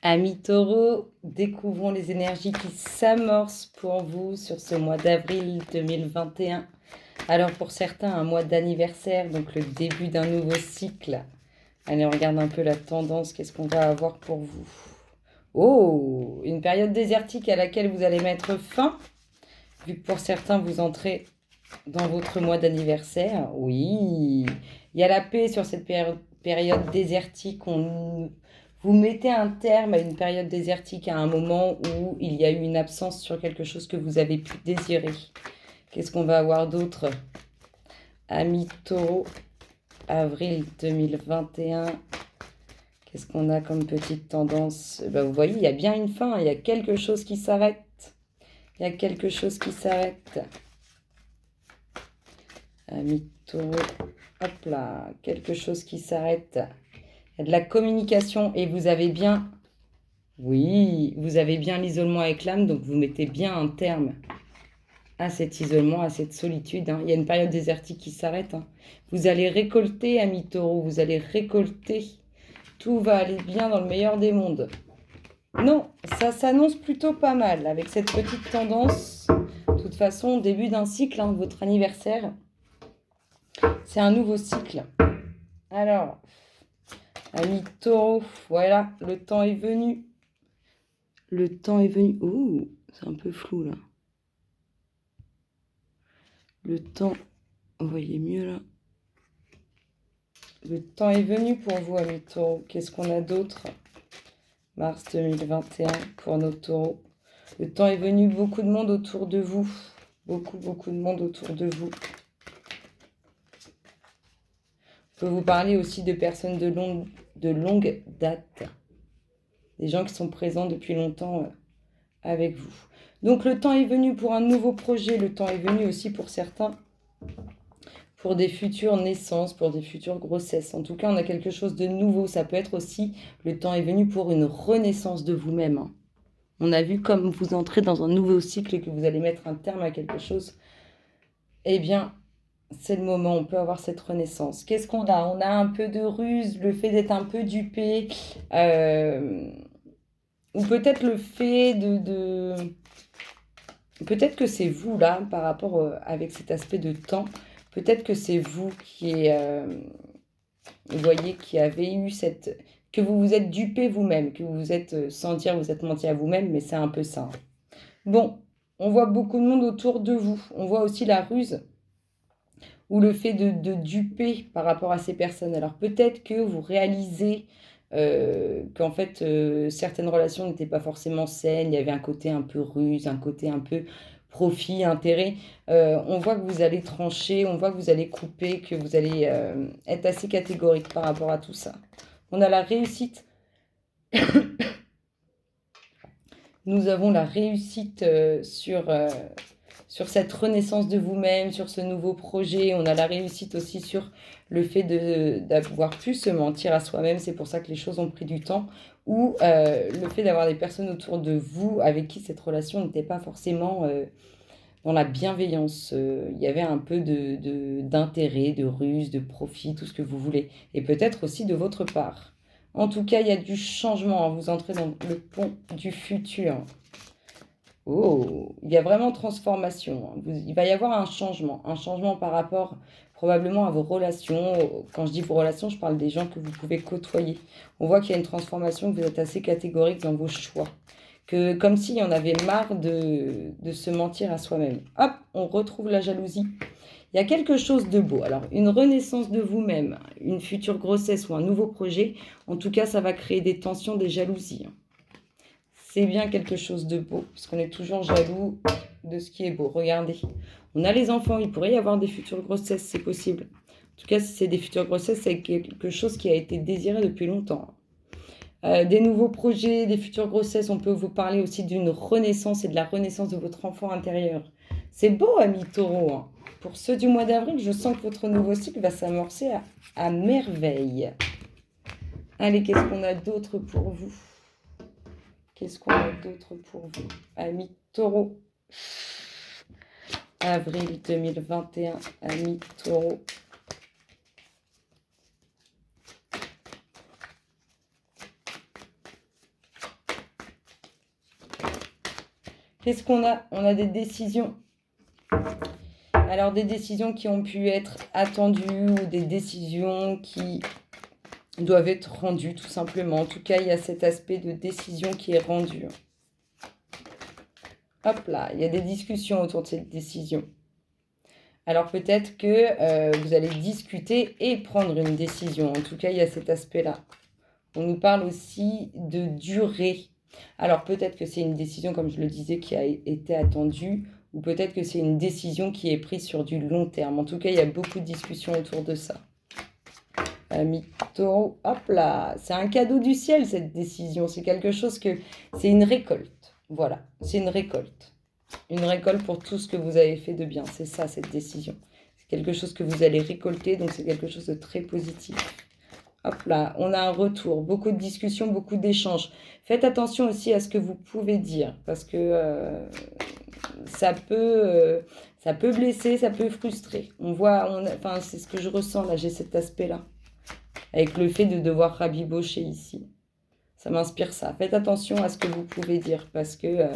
Amis taureaux, découvrons les énergies qui s'amorcent pour vous sur ce mois d'avril 2021. Alors pour certains, un mois d'anniversaire, donc le début d'un nouveau cycle. Allez, on regarde un peu la tendance, qu'est-ce qu'on va avoir pour vous. Oh, une période désertique à laquelle vous allez mettre fin, vu que pour certains, vous entrez dans votre mois d'anniversaire. Oui, il y a la paix sur cette période désertique. Vous mettez un terme à une période désertique à un moment où il y a eu une absence sur quelque chose que vous avez pu désirer. Qu'est-ce qu'on va avoir d'autre? Amis taureau, avril 2021. Qu'est-ce qu'on a comme petite tendance? Vous voyez, il y a bien une fin, il y a quelque chose qui s'arrête. Il y a quelque chose qui s'arrête. Amis taureau, hop là, quelque chose qui s'arrête. Il y a de la communication et vous avez bien... Oui, vous avez bien l'isolement avec l'âme, donc vous mettez bien un terme à cet isolement, à cette solitude. Il y a une période désertique qui s'arrête. Vous allez récolter, amis taureaux, vous allez récolter. Tout va aller bien dans le meilleur des mondes. Non, ça s'annonce plutôt pas mal avec cette petite tendance. De toute façon, début d'un cycle, votre anniversaire, c'est un nouveau cycle. Alors, amis taureaux, voilà, le temps est venu. Le temps est venu. Ouh, c'est un peu flou là. Le temps, vous voyez mieux là. Le temps est venu pour vous, amis taureaux. Qu'est-ce qu'on a d'autre? Mars 2021 pour nos taureaux. Le temps est venu, beaucoup de monde autour de vous. Beaucoup de monde autour de vous. Je peux vous parler aussi de personnes de longue date. Des gens qui sont présents depuis longtemps avec vous. Donc le temps est venu pour un nouveau projet. Le temps est venu aussi pour certains pour des futures naissances, pour des futures grossesses. En tout cas, on a quelque chose de nouveau. Ça peut être aussi, le temps est venu pour une renaissance de vous-même. On a vu comme vous entrez dans un nouveau cycle et que vous allez mettre un terme à quelque chose. Eh bien, c'est le moment, on peut avoir cette renaissance. Qu'est-ce qu'on a? On a un peu de ruse, le fait d'être un peu dupé, ou peut-être le fait Peut-être que c'est vous, là, par rapport avec cet aspect de temps, peut-être que c'est vous vous voyez, qui avez eu cette... que vous vous êtes dupé vous-même, que vous vous êtes, sans dire vous êtes menti à vous-même, mais c'est un peu ça. Bon, on voit beaucoup de monde autour de vous. On voit aussi la ruse ou le fait de duper par rapport à ces personnes. Alors peut-être que vous réalisez qu'en fait, certaines relations n'étaient pas forcément saines, il y avait un côté un peu ruse, un côté un peu profit, intérêt. On voit que vous allez trancher, on voit que vous allez couper, que vous allez être assez catégorique par rapport à tout ça. On a la réussite. Nous avons la réussite sur cette renaissance de vous-même, sur ce nouveau projet. On a la réussite aussi sur le fait d'avoir pu se mentir à soi-même. C'est pour ça que les choses ont pris du temps. Ou le fait d'avoir des personnes autour de vous avec qui cette relation n'était pas forcément dans la bienveillance. Il y avait un peu d'intérêt, de ruse, de profit, tout ce que vous voulez. Et peut-être aussi de votre part. En tout cas, il y a du changement. Vous entrez dans le pont du futur. Oh, il y a vraiment transformation. Il va y avoir un changement par rapport probablement à vos relations. Quand je dis vos relations, je parle des gens que vous pouvez côtoyer. On voit qu'il y a une transformation, que vous êtes assez catégorique dans vos choix. Que comme s'il y en avait marre de se mentir à soi-même. Hop, on retrouve la jalousie. Il y a quelque chose de beau. Alors, une renaissance de vous-même, une future grossesse ou un nouveau projet, en tout cas, ça va créer des tensions, des jalousies. C'est bien quelque chose de beau, parce qu'on est toujours jaloux de ce qui est beau. Regardez, on a les enfants, il pourrait y avoir des futures grossesses, c'est possible. En tout cas, si c'est des futures grossesses, c'est quelque chose qui a été désiré depuis longtemps. Des nouveaux projets, des futures grossesses, on peut vous parler aussi d'une renaissance et de la renaissance de votre enfant intérieur. C'est beau, amis taureaux. Pour ceux du mois d'avril, je sens que votre nouveau cycle va s'amorcer à merveille. Allez, qu'est-ce qu'on a d'autre pour vous? Qu'est-ce qu'on a d'autre pour vous, amis taureaux? Avril 2021, amis taureaux. Qu'est-ce qu'on a? On a des décisions. Alors, des décisions qui ont pu être attendues ou des décisions qui doivent être rendues, tout simplement. En tout cas, il y a cet aspect de décision qui est rendu. Hop là, il y a des discussions autour de cette décision. Alors, peut-être que vous allez discuter et prendre une décision. En tout cas, il y a cet aspect-là. On nous parle aussi de durée. Alors, peut-être que c'est une décision, comme je le disais, qui a été attendue, ou peut-être que c'est une décision qui est prise sur du long terme. En tout cas, il y a beaucoup de discussions autour de ça. Taureau, hop là, c'est un cadeau du ciel, cette décision. C'est quelque chose que... C'est une récolte. Voilà, c'est une récolte. Une récolte pour tout ce que vous avez fait de bien. C'est ça, cette décision. C'est quelque chose que vous allez récolter, donc c'est quelque chose de très positif. Hop là, on a un retour, beaucoup de discussions, beaucoup d'échanges. Faites attention aussi à ce que vous pouvez dire, parce que ça peut blesser, ça peut frustrer. Enfin, c'est ce que je ressens là, j'ai cet aspect-là, avec le fait de devoir rabibocher ici. Ça m'inspire ça. Faites attention à ce que vous pouvez dire, parce que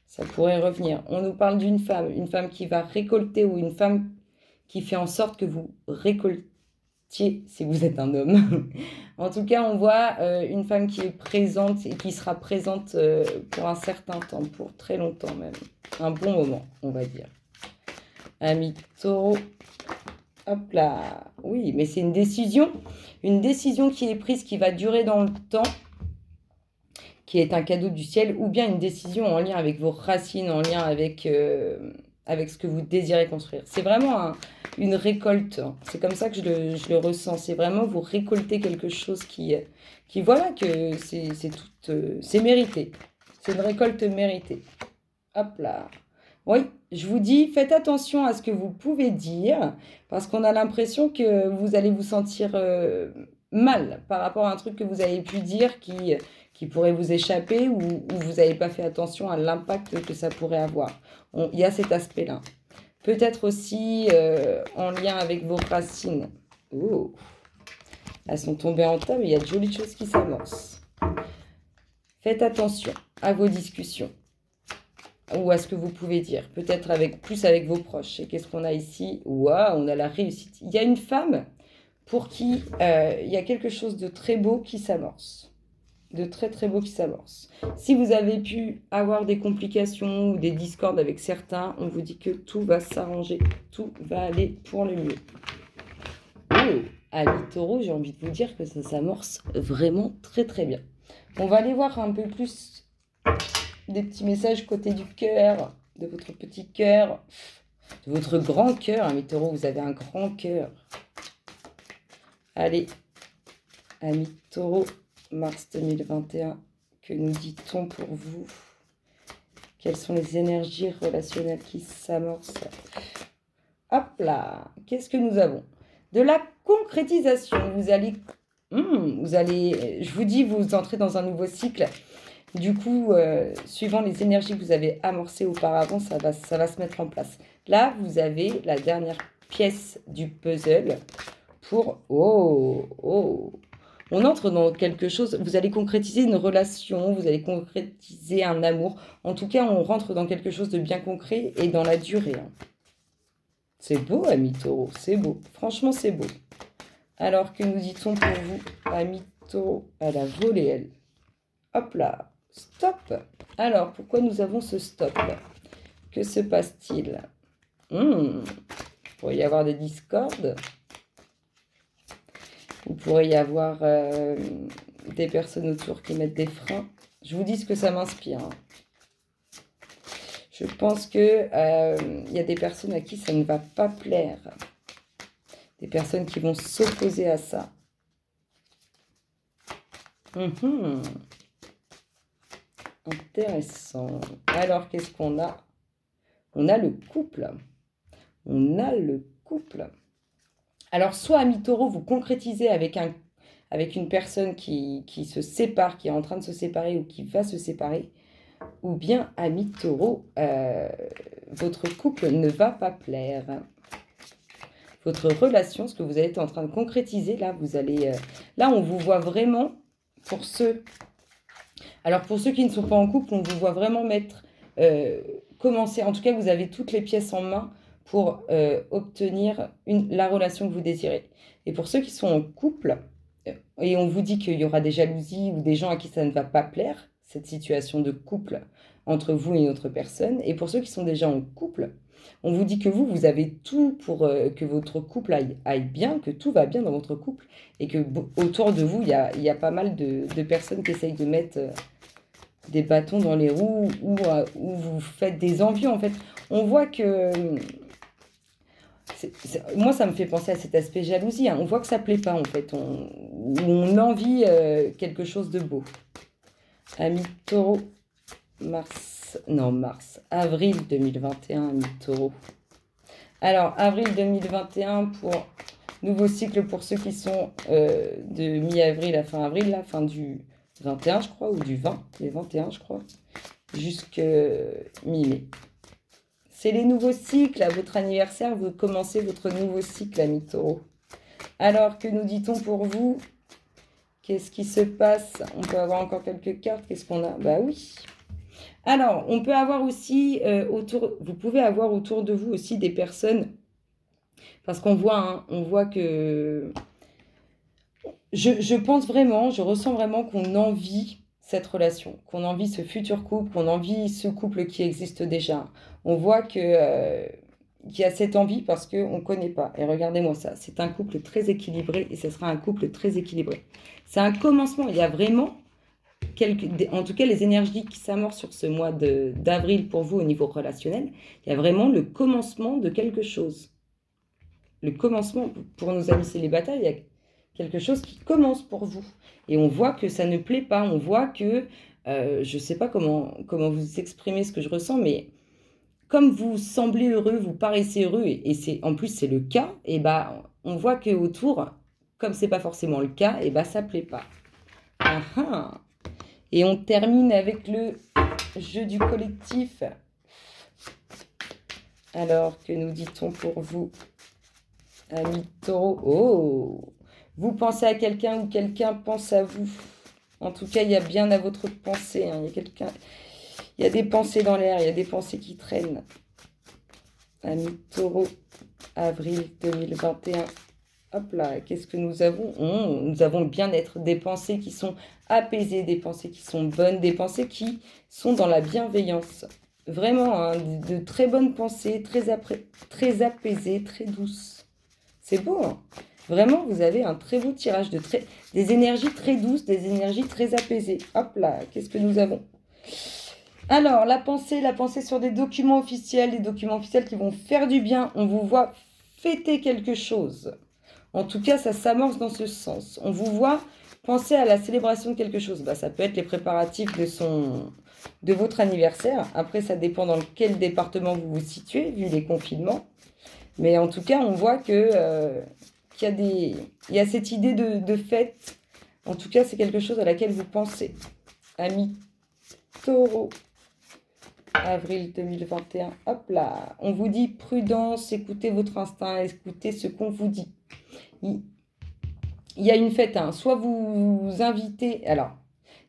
ça pourrait revenir. On nous parle d'une femme qui va récolter, ou une femme qui fait en sorte que vous récoltez, si vous êtes un homme. En tout cas, on voit une femme qui est présente et qui sera présente pour un certain temps, pour très longtemps même. Un bon moment, on va dire. Ami Taureau. Hop là. Oui, mais c'est une décision qui est prise, qui va durer dans le temps, qui est un cadeau du ciel, ou bien une décision en lien avec vos racines, en lien avec ce que vous désirez construire. C'est vraiment une récolte. C'est comme ça que je le ressens. C'est vraiment vous récoltez quelque chose qui voilà, que c'est mérité. C'est une récolte méritée. Hop là. Oui, je vous dis, faites attention à ce que vous pouvez dire, parce qu'on a l'impression que vous allez vous sentir mal par rapport à un truc que vous avez pu dire qui pourrait vous échapper, ou vous n'avez pas fait attention à l'impact que ça pourrait avoir. Il y a cet aspect-là. Peut-être aussi en lien avec vos racines. Oh, elles sont tombées en tas, mais il y a de jolies choses qui s'amorcent. Faites attention à vos discussions, ou à ce que vous pouvez dire. Peut-être plus avec vos proches. Et qu'est-ce qu'on a ici? Waouh, on a la réussite. Il y a une femme pour qui il y a quelque chose de très beau qui s'amorce. De très très beau qui s'amorce. Si vous avez pu avoir des complications ou des discordes avec certains, on vous dit que tout va s'arranger, tout va aller pour le mieux. Oh, Ali Taureau, j'ai envie de vous dire que ça s'amorce vraiment très très bien. On va aller voir un peu plus des petits messages côté du cœur, de votre petit cœur, de votre grand cœur. Ami Taureau, vous avez un grand cœur. Allez, Ami Taureau, mars 2021, que nous dit-on pour vous? Quelles sont les énergies relationnelles qui s'amorcent? Hop là, qu'est-ce que nous avons? De la concrétisation. Vous allez, je vous dis, vous entrez dans un nouveau cycle. Du coup, suivant les énergies que vous avez amorcées auparavant, ça va se mettre en place. Là, vous avez la dernière pièce du puzzle pour... On entre dans quelque chose, vous allez concrétiser une relation, vous allez concrétiser un amour. En tout cas, on rentre dans quelque chose de bien concret et dans la durée. C'est beau, Ami Taureau, c'est beau. Franchement, c'est beau. Alors, que nous dit-on pour vous, Ami Taureau? Elle a volé, elle. Hop là, stop. Alors, pourquoi nous avons ce stop? Que se passe-t-il? Il pourrait y avoir des discordes. Il pourrait y avoir des personnes autour qui mettent des freins. Je vous dis ce que ça m'inspire. Je pense qu'il y a des personnes à qui ça ne va pas plaire. Des personnes qui vont s'opposer à ça. Intéressant. Alors, qu'est-ce qu'on a? On a le couple. On a le couple. Alors, soit Ami Taureau, vous concrétisez avec une personne qui se sépare, qui est en train de se séparer ou qui va se séparer, ou bien Ami Taureau, votre couple ne va pas plaire. Votre relation, ce que vous êtes en train de concrétiser, là, là, on vous voit vraiment, pour ceux qui ne sont pas en couple, on vous voit vraiment mettre commencer, en tout cas, vous avez toutes les pièces en main pour obtenir la relation que vous désirez. Et pour ceux qui sont en couple, et on vous dit qu'il y aura des jalousies ou des gens à qui ça ne va pas plaire, cette situation de couple entre vous et une autre personne. Et pour ceux qui sont déjà en couple, on vous dit que vous avez tout pour que votre couple aille bien, que tout va bien dans votre couple, et que autour de vous, il y a pas mal de personnes qui essayent de mettre des bâtons dans les roues ou vous faites des envies, en fait. On voit que... moi, ça me fait penser à cet aspect jalousie, hein. On voit que ça plaît pas, en fait. On envie quelque chose de beau. Ami Taureau, avril 2021, ami Taureau. Alors, avril 2021 pour nouveau cycle pour ceux qui sont de mi-avril à fin avril, la fin du 21, je crois, ou du 20, les 21, je crois, jusqu'à mi-mai. C'est les nouveaux cycles. À votre anniversaire, vous commencez votre nouveau cycle, ami Taureau. Alors, que nous dit-on pour vous? Qu'est-ce qui se passe? On peut avoir encore quelques cartes. Qu'est-ce qu'on a? Bah oui. Alors, on peut avoir aussi vous pouvez avoir autour de vous aussi des personnes, parce qu'on voit, hein, on voit que je pense vraiment, je ressens vraiment qu'on envie cette relation, qu'on envie ce futur couple, qu'on envie ce couple qui existe déjà. On voit qu'il y a cette envie parce qu'on ne connaît pas. Et regardez-moi ça, c'est un couple très équilibré et ce sera un couple très équilibré. C'est un commencement, il y a vraiment, en tout cas les énergies qui s'amorcent sur ce mois d'avril pour vous au niveau relationnel, il y a vraiment le commencement de quelque chose. Le commencement, pour nos amis célibataires, il y a quelque chose qui commence pour vous. Et on voit que ça ne plaît pas, on voit que, je ne sais pas comment vous exprimer ce que je ressens, mais comme vous semblez heureux, vous paraissez heureux, et en plus c'est le cas, et bah, on voit qu'autour, comme c'est pas forcément le cas, et bah, ça ne plaît pas. Et on termine avec le jeu du collectif. Alors, que nous dit-on pour vous, ami Taureau? Oh, vous pensez à quelqu'un ou quelqu'un pense à vous. En tout cas, il y a bien à votre pensée, hein. Il y a des pensées dans l'air, il y a des pensées qui traînent. Ami Taureau, avril 2021. Hop là, qu'est-ce que nous avons? Nous avons le bien-être, des pensées qui sont apaisées, des pensées qui sont bonnes, des pensées qui sont dans la bienveillance. Vraiment, hein, de très bonnes pensées, très apaisées, très douces. C'est beau, hein? Vraiment, vous avez un très beau tirage, des énergies très douces, des énergies très apaisées. Hop là, qu'est-ce que nous avons? Alors, la pensée sur des documents officiels qui vont faire du bien. On vous voit fêter quelque chose. En tout cas, ça s'amorce dans ce sens. On vous voit penser à la célébration de quelque chose. Bah, ça peut être les préparatifs de votre anniversaire. Après, ça dépend dans quel département vous vous situez, vu les confinements. Mais en tout cas, on voit qu'il y a cette idée de fête. En tout cas, c'est quelque chose à laquelle vous pensez. Ami Taureau, avril 2021. Hop là, on vous dit prudence, écoutez votre instinct, écoutez ce qu'on vous dit. Il y a une fête, hein. Soit vous invitez... Alors,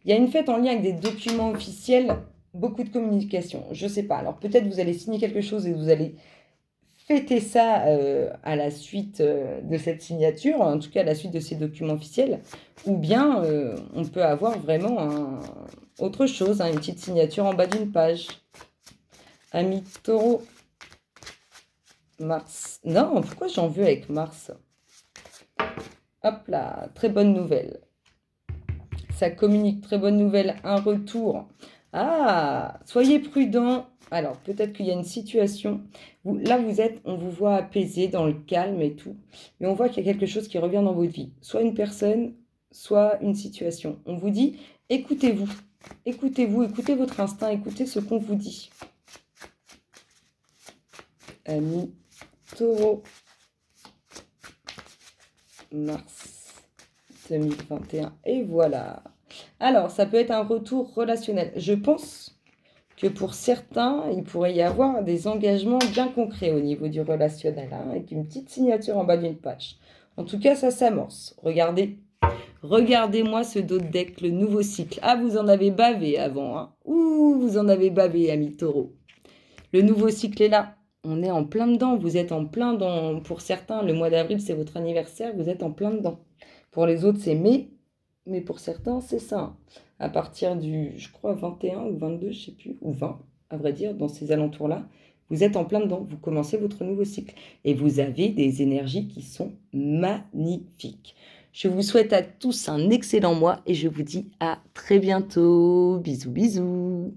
il y a une fête en lien avec des documents officiels, beaucoup de communication. Je ne sais pas. Alors, peut-être vous allez signer quelque chose et vous allez fêter ça à la suite de cette signature, en tout cas à la suite de ces documents officiels, ou bien on peut avoir vraiment autre chose, hein, une petite signature en bas d'une page. Ami Taureau, Mars. Non, pourquoi j'en veux avec Mars? Hop là, très bonne nouvelle. Ça communique, très bonne nouvelle, un retour. Ah, soyez prudents. Alors, peut-être qu'il y a une situation. Là, on vous voit apaisé, dans le calme et tout. Mais on voit qu'il y a quelque chose qui revient dans votre vie. Soit une personne, soit une situation. On vous dit, écoutez-vous. Écoutez-vous, écoutez votre instinct, écoutez ce qu'on vous dit. Ami Taureau, mars 2021. Et voilà. Alors, ça peut être un retour relationnel. Je pense que pour certains, il pourrait y avoir des engagements bien concrets au niveau du relationnel, hein, avec une petite signature en bas d'une page. En tout cas, ça s'amorce. Regardez-moi ce dos de deck, le nouveau cycle. Ah, vous en avez bavé avant, hein. Ouh, vous en avez bavé, amis taureaux. Le nouveau cycle est là. On est en plein dedans. Vous êtes en plein dans. Pour certains, le mois d'avril, c'est votre anniversaire. Vous êtes en plein dedans. Pour les autres, c'est mai. Mais pour certains, c'est ça. À partir du, je crois, 21 ou 22, je sais plus, ou 20, à vrai dire, dans ces alentours-là, vous êtes en plein dedans. Vous commencez votre nouveau cycle. Et vous avez des énergies qui sont magnifiques. Je vous souhaite à tous un excellent mois et je vous dis à très bientôt. Bisous, bisous.